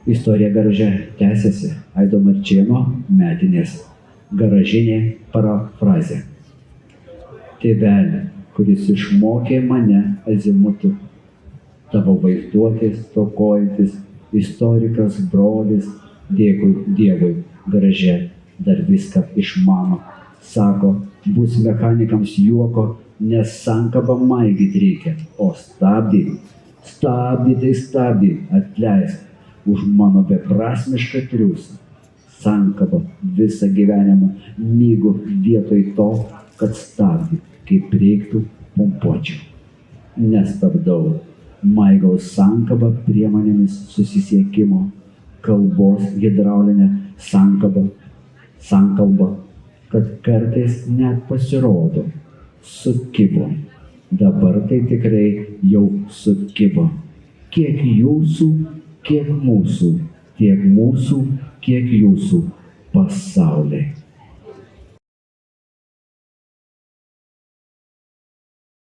Istorija garaže tęsiasi. Aido Marčėno metinės. Garažinė parafrazė. Tėveli, kuris išmokė mane azimutu, tavo vaizduotės stokojantis istorikas brolis, dėkui Dievui, garaže dar viską išmano. Sako, bus mechanikams juoko, nes sankabą maigyt reikia, o stabdį, atleisk už mano beprasmišką triūsą. Sankabą visą gyvenimą mygu vietoj to, kad stabdį, kaip reiktų, pumpuočiau. Nestabdau, maigau sankabą priemonėmis susisiekimo, kalbos hidraulinę sankalbą, kad kartais net pasirodo, sukibo. Dabar tai tikrai jau sukibo. Kiek jūsų, kiek mūsų, tiek mūsų, kiek jūsų pasauliai.